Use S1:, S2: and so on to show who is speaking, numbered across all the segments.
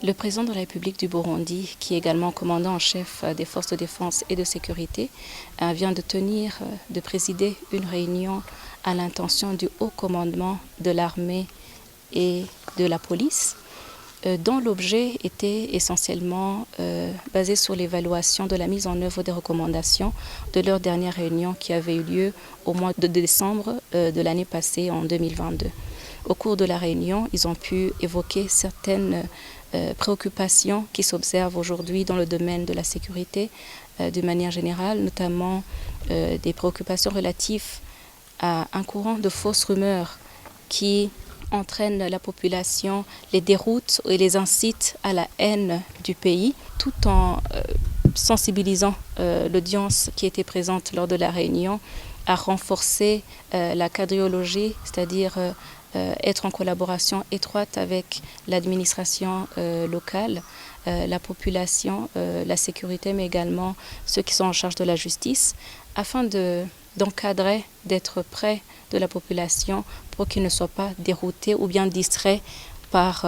S1: Le président de la République du Burundi, qui est également commandant en chef des forces de défense et de sécurité, vient de présider une réunion à l'intention du haut commandement de l'armée et de la police, dont l'objet était essentiellement basé sur l'évaluation de la mise en œuvre des recommandations de leur dernière réunion qui avait eu lieu au mois de décembre de l'année passée, en 2022. Au cours de la réunion, ils ont pu évoquer certaines préoccupations qui s'observent aujourd'hui dans le domaine de la sécurité de manière générale, notamment des préoccupations relatives à un courant de fausses rumeurs qui entraîne la population, les déroute et les incite à la haine du pays, tout en sensibilisant l'audience qui était présente lors de la réunion à renforcer la quadriologie, c'est-à-dire être en collaboration étroite avec l'administration locale, la population, la sécurité, mais également ceux qui sont en charge de la justice, afin d'encadrer, d'être près de la population pour qu'ils ne soient pas déroutés ou bien distraits par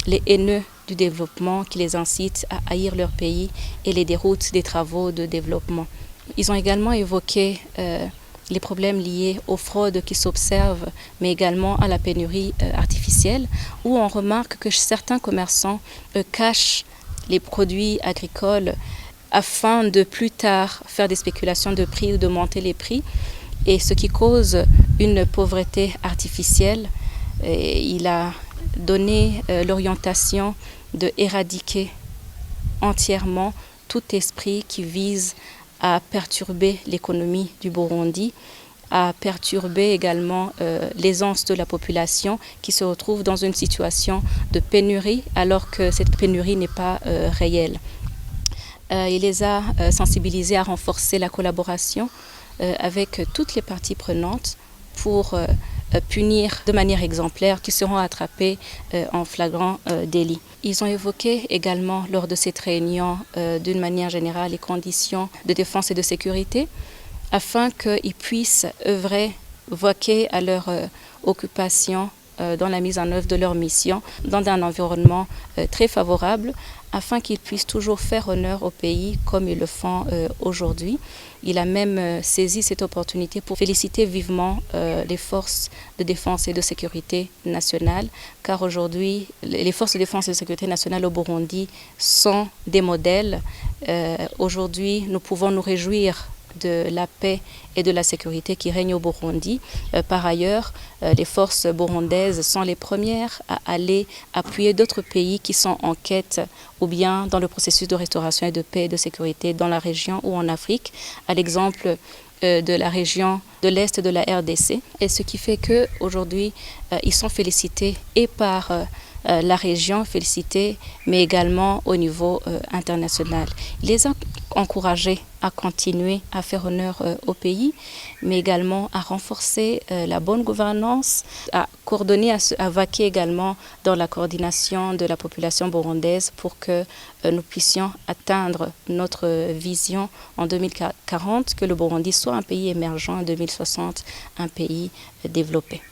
S1: les haineux du développement qui les incitent à haïr leur pays et les déroutent des travaux de développement. Ils ont également évoqué les problèmes liés aux fraudes qui s'observent, mais également à la pénurie artificielle, où on remarque que certains commerçants cachent les produits agricoles afin de plus tard faire des spéculations de prix ou de monter les prix, et ce qui cause une pauvreté artificielle. Et il a donné l'orientation de éradiquer entièrement tout esprit qui vise à perturber l'économie du Burundi, à perturber également l'aisance de la population qui se retrouve dans une situation de pénurie alors que cette pénurie n'est pas réelle. Il les a sensibilisés à renforcer la collaboration avec toutes les parties prenantes pour punir de manière exemplaire qui seront attrapés en flagrant délit. Ils ont évoqué également lors de cette réunion d'une manière générale les conditions de défense et de sécurité afin qu'ils puissent œuvrer, vaquer à leur occupation dans la mise en œuvre de leur mission dans un environnement très favorable afin qu'ils puissent toujours faire honneur au pays comme ils le font aujourd'hui. Il a même saisi cette opportunité pour féliciter vivement les forces de défense et de sécurité nationale, car aujourd'hui, les forces de défense et de sécurité nationale au Burundi sont des modèles. Aujourd'hui, nous pouvons nous réjouir de la paix et de la sécurité qui règne au Burundi. Par ailleurs, les forces burundaises sont les premières à aller appuyer d'autres pays qui sont en quête ou bien dans le processus de restauration et de paix et de sécurité dans la région ou en Afrique, à l'exemple de la région de l'Est de la RDC. Et ce qui fait qu'aujourd'hui, ils sont félicités et par la région félicitée, mais également au niveau international. Il les a encouragés à continuer à faire honneur au pays, mais également à renforcer la bonne gouvernance, à coordonner, à vaquer également dans la coordination de la population burundaise pour que nous puissions atteindre notre vision en 2040, que le Burundi soit un pays émergent, en 2060 un pays développé.